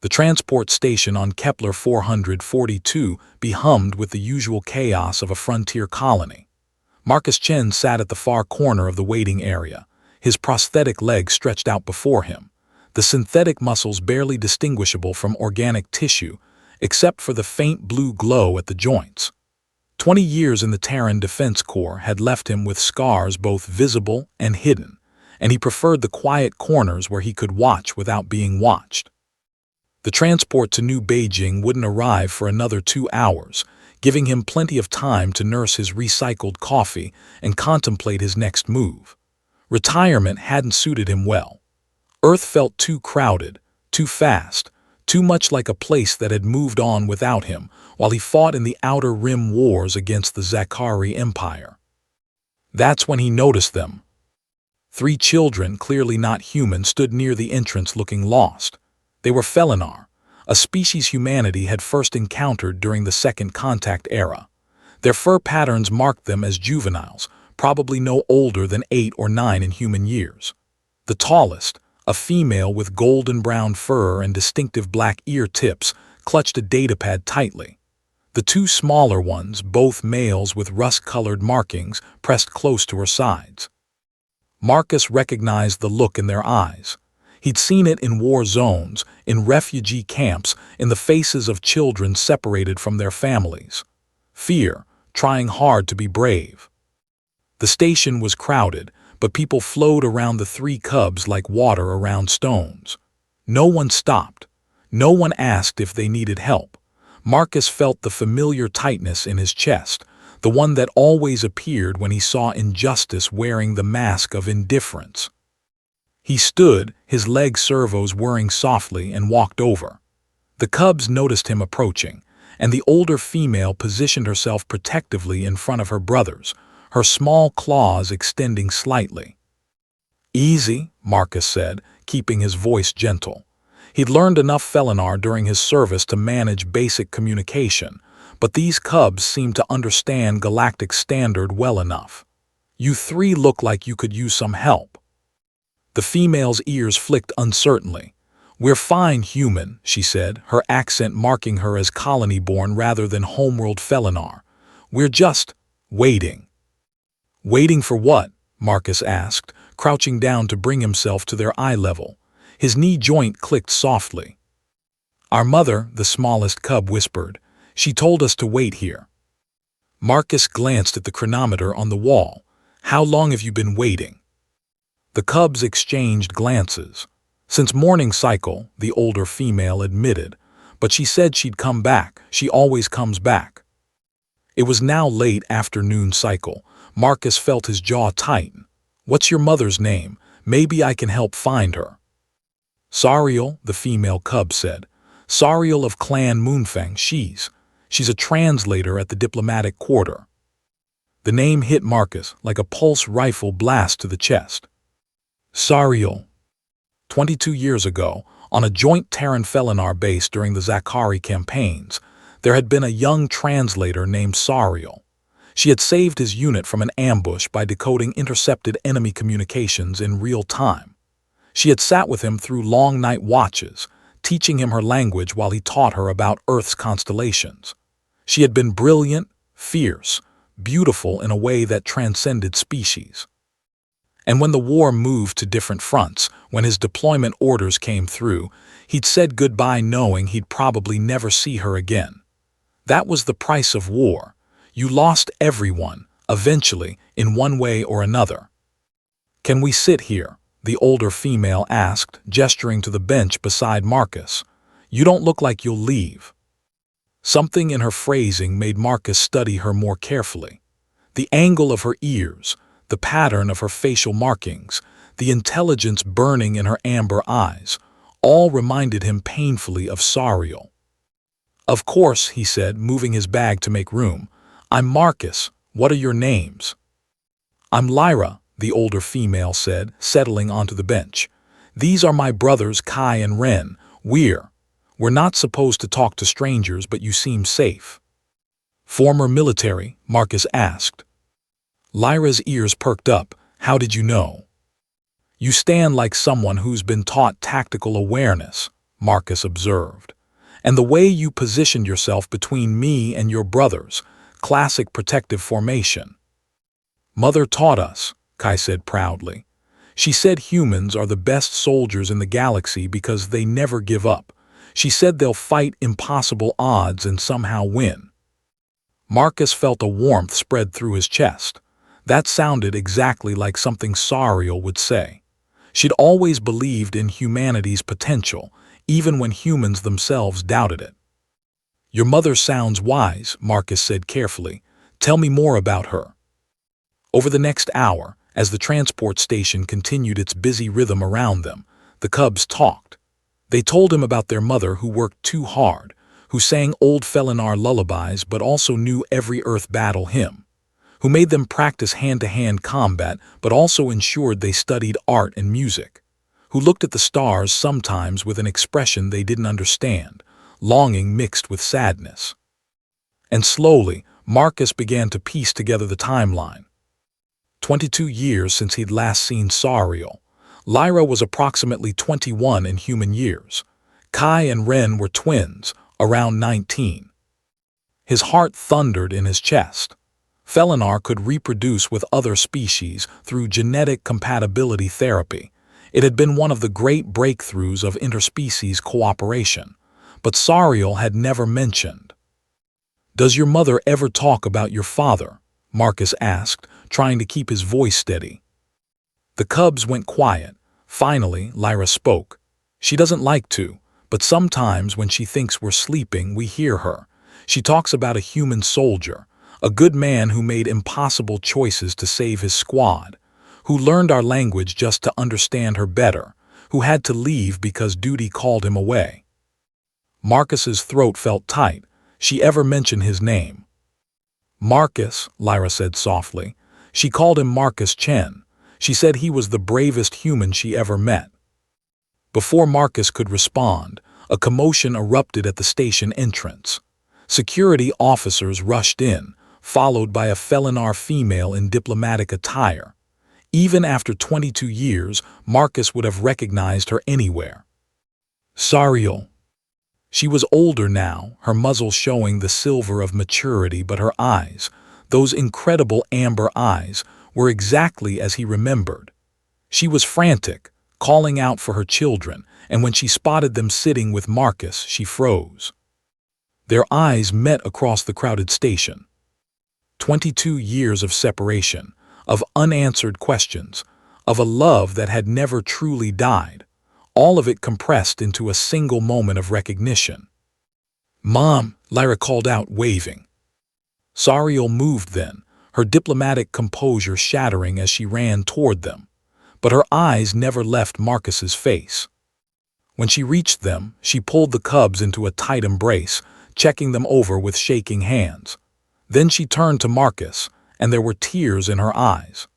The transport station on Kepler 442 hummed with the usual chaos of a frontier colony. Marcus Chen sat at the far corner of the waiting area, his prosthetic legs stretched out before him, the synthetic muscles barely distinguishable from organic tissue, except for the faint blue glow at the joints. 20 years in the Terran Defense Corps had left him with scars both visible and hidden, and he preferred the quiet corners where he could watch without being watched. The transport to New Beijing wouldn't arrive for another 2 hours, giving him plenty of time to nurse his recycled coffee and contemplate his next move. Retirement hadn't suited him well. Earth felt too crowded, too fast, too much like a place that had moved on without him while he fought in the Outer Rim wars against the Zakari Empire. That's when he noticed them. 3 children, clearly not human, stood near the entrance looking lost. They were Felinar, a species humanity had first encountered during the Second Contact era. Their fur patterns marked them as juveniles, probably no older than 8 or 9 in human years. The tallest, a female with golden brown fur and distinctive black ear tips, clutched a datapad tightly. The 2 smaller ones, both males with rust-colored markings, pressed close to her sides. Marcus recognized the look in their eyes. He'd seen it in war zones, in refugee camps, in the faces of children separated from their families. Fear, trying hard to be brave. The station was crowded, but people flowed around the 3 cubs like water around stones. No one stopped. No one asked if they needed help. Marcus felt the familiar tightness in his chest, the one that always appeared when he saw injustice wearing the mask of indifference. He stood, his leg servos whirring softly, and walked over. The cubs noticed him approaching, and the older female positioned herself protectively in front of her brothers, her small claws extending slightly. "Easy," Marcus said, keeping his voice gentle. He'd learned enough Felinar during his service to manage basic communication, but these cubs seemed to understand galactic standard well enough. "You 3 look like you could use some help." The female's ears flicked uncertainly. "We're fine, human," she said, her accent marking her as colony-born rather than homeworld Felinar. "We're just waiting." "Waiting for what?" Marcus asked, crouching down to bring himself to their eye level. His knee joint clicked softly. "Our mother," the smallest cub whispered. "She told us to wait here." Marcus glanced at the chronometer on the wall. "How long have you been waiting?" The cubs exchanged glances. "Since morning cycle," the older female admitted, "but she said she'd come back. She always comes back." It was now late afternoon cycle. Marcus felt his jaw tighten. "What's your mother's name? Maybe I can help find her." "Sariel," the female cub said. "Sariel of Clan Moonfang. She's a translator at the diplomatic quarter." The name hit Marcus like a pulse rifle blast to the chest. Sariel. 22 years ago, on a joint Terran Felinar base during the Zakari campaigns, there had been a young translator named Sariel. She had saved his unit from an ambush by decoding intercepted enemy communications in real time. She had sat with him through long night watches, teaching him her language while he taught her about Earth's constellations. She had been brilliant, fierce, beautiful in a way that transcended species. And when the war moved to different fronts, when his deployment orders came through, he'd said goodbye knowing he'd probably never see her again. That was the price of war. You lost everyone, eventually, in one way or another. "Can we sit here?" the older female asked, gesturing to the bench beside Marcus. "You don't look like you'll leave." Something in her phrasing made Marcus study her more carefully. The angle of her ears, the pattern of her facial markings, the intelligence burning in her amber eyes, all reminded him painfully of Sariel. "Of course," he said, moving his bag to make room. "I'm Marcus. What are your names?" "I'm Lyra," the older female said, settling onto the bench. "These are my brothers Kai and Ren. We're not supposed to talk to strangers, but you seem safe." "Former military?" Marcus asked. Lyra's ears perked up. "How did you know?" "You stand like someone who's been taught tactical awareness," Marcus observed. "And the way you positioned yourself between me and your brothers, classic protective formation." "Mother taught us," Kai said proudly. "She said humans are the best soldiers in the galaxy because they never give up. She said they'll fight impossible odds and somehow win." Marcus felt a warmth spread through his chest. That sounded exactly like something Sariel would say. She'd always believed in humanity's potential, even when humans themselves doubted it. "Your mother sounds wise," Marcus said carefully. "Tell me more about her." Over the next hour, as the transport station continued its busy rhythm around them, the cubs talked. They told him about their mother who worked too hard, who sang old Felinar lullabies but also knew every Earth battle hymn, who made them practice hand-to-hand combat but also ensured they studied art and music, who looked at the stars sometimes with an expression they didn't understand, longing mixed with sadness. And slowly, Marcus began to piece together the timeline. 22 years since he'd last seen Sariel. Lyra was approximately 21 in human years. Kai and Ren were twins, around 19. His heart thundered in his chest. Felinar could reproduce with other species through genetic compatibility therapy. It had been one of the great breakthroughs of interspecies cooperation. But Sariel had never mentioned. "Does your mother ever talk about your father?" Marcus asked, trying to keep his voice steady. The cubs went quiet. Finally, Lyra spoke. "She doesn't like to, but sometimes when she thinks we're sleeping, we hear her. She talks about a human soldier, a good man who made impossible choices to save his squad, who learned our language just to understand her better, who had to leave because duty called him away." Marcus's throat felt tight. She ever mentioned his name? "Marcus," Lyra said softly. She called him Marcus Chen. She said he was the bravest human she ever met. Before Marcus could respond, a commotion erupted at the station entrance. Security officers rushed in, followed by a Felinar female in diplomatic attire. Even after 22 years, Marcus would have recognized her anywhere. "Sariel." She was older now, her muzzle showing the silver of maturity, but her eyes, those incredible amber eyes, were exactly as he remembered. She was frantic, calling out for her children, and when she spotted them sitting with Marcus, she froze. Their eyes met across the crowded station. 22 years of separation, of unanswered questions, of a love that had never truly died, all of it compressed into a single moment of recognition. "Mom," Lyra called out, waving. Sariel moved then, her diplomatic composure shattering as she ran toward them. But her eyes never left Marcus's face. When she reached them, she pulled the cubs into a tight embrace, checking them over with shaking hands. Then she turned to Marcus, and there were tears in her eyes.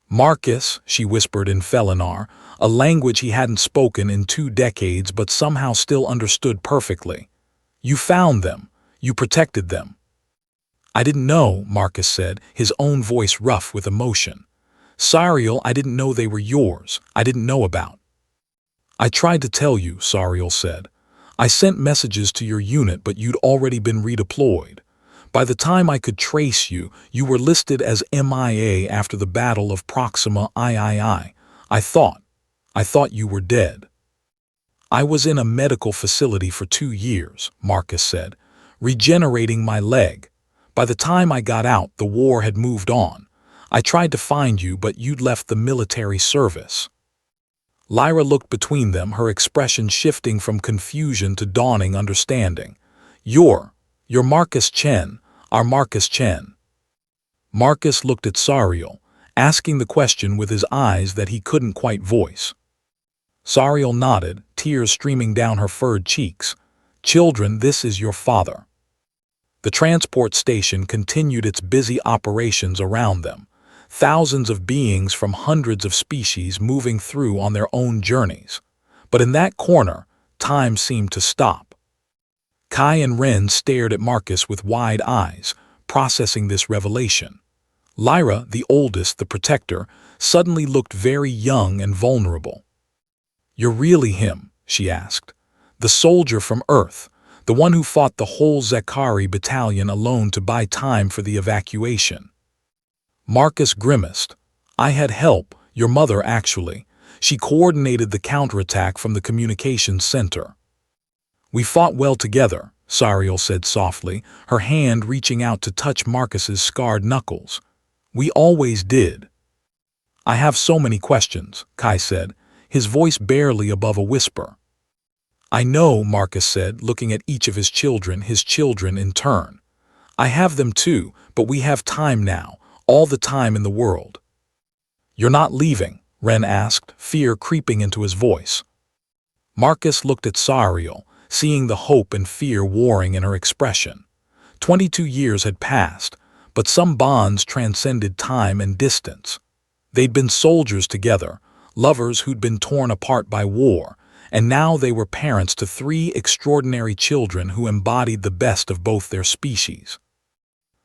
"Marcus," she whispered in Felinar, a language he hadn't spoken in 2 decades but somehow still understood perfectly. "You found them. You protected them." "I didn't know," Marcus said, his own voice rough with emotion. "Sariel, I didn't know they were yours. I didn't know about." "I tried to tell you," Sariel said. "I sent messages to your unit, but you'd already been redeployed. By the time I could trace you, you were listed as MIA after the Battle of Proxima III. I thought you were dead." "I was in a medical facility for 2 years," Marcus said, "regenerating my leg. By the time I got out, the war had moved on. I tried to find you, but you'd left the military service." Lyra looked between them, her expression shifting from confusion to dawning understanding. You're Marcus Chen, our Marcus Chen." Marcus looked at Sariel, asking the question with his eyes that he couldn't quite voice. Sariel nodded, tears streaming down her furred cheeks. "Children, this is your father." The transport station continued its busy operations around them, thousands of beings from hundreds of species moving through on their own journeys. But in that corner, time seemed to stop. Kai and Ren stared at Marcus with wide eyes, processing this revelation. Lyra, the oldest, the protector, suddenly looked very young and vulnerable. "You're really him?" she asked. The soldier from Earth, the one who fought the whole Zekari battalion alone to buy time for the evacuation. Marcus grimaced. I had help, your mother actually. She coordinated the counterattack from the communications center. We fought well together, Sariel said softly, her hand reaching out to touch Marcus's scarred knuckles. We always did. I have so many questions, Kai said, his voice barely above a whisper. I know, Marcus said, looking at each of his children in turn. I have them too, but we have time now, all the time in the world. You're not leaving, Ren asked, fear creeping into his voice. Marcus looked at Sariel, seeing the hope and fear warring in her expression. 22 years had passed, but some bonds transcended time and distance. They'd been soldiers together, lovers who'd been torn apart by war, and now they were parents to 3 extraordinary children who embodied the best of both their species.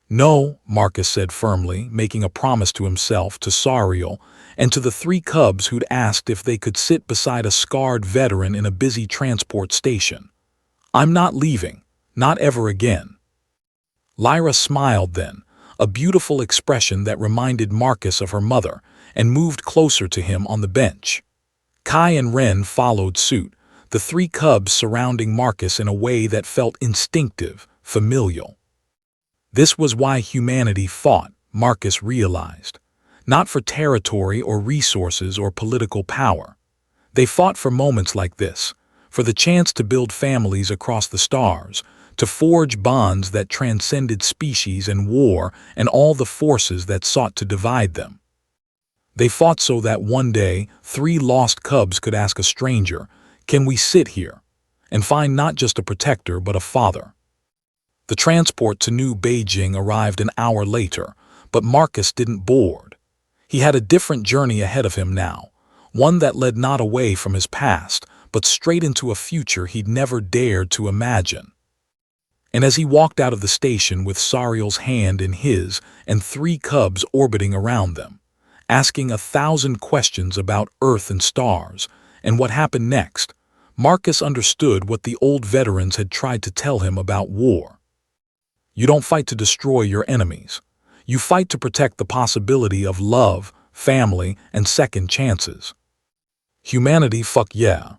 No, Marcus said firmly, making a promise to himself, to Sariel, and to the 3 cubs who'd asked if they could sit beside a scarred veteran in a busy transport station. I'm not leaving, not ever again. Lyra smiled then, a beautiful expression that reminded Marcus of her mother, and moved closer to him on the bench. Kai and Ren followed suit, the 3 cubs surrounding Marcus in a way that felt instinctive, familial. This was why humanity fought, Marcus realized. Not for territory or resources or political power. They fought for moments like this, for the chance to build families across the stars, to forge bonds that transcended species and war and all the forces that sought to divide them. They fought so that one day 3 lost cubs could ask a stranger, "Can we sit here?" and find not just a protector but a father. The transport to New Beijing arrived an hour later, but Marcus didn't board. He had a different journey ahead of him now, one that led not away from his past, but straight into a future he'd never dared to imagine. And as he walked out of the station with Sariel's hand in his and 3 cubs orbiting around them, asking 1,000 questions about Earth and stars, and what happened next, Marcus understood what the old veterans had tried to tell him about war. You don't fight to destroy your enemies. You fight to protect the possibility of love, family, and second chances. Humanity, fuck yeah.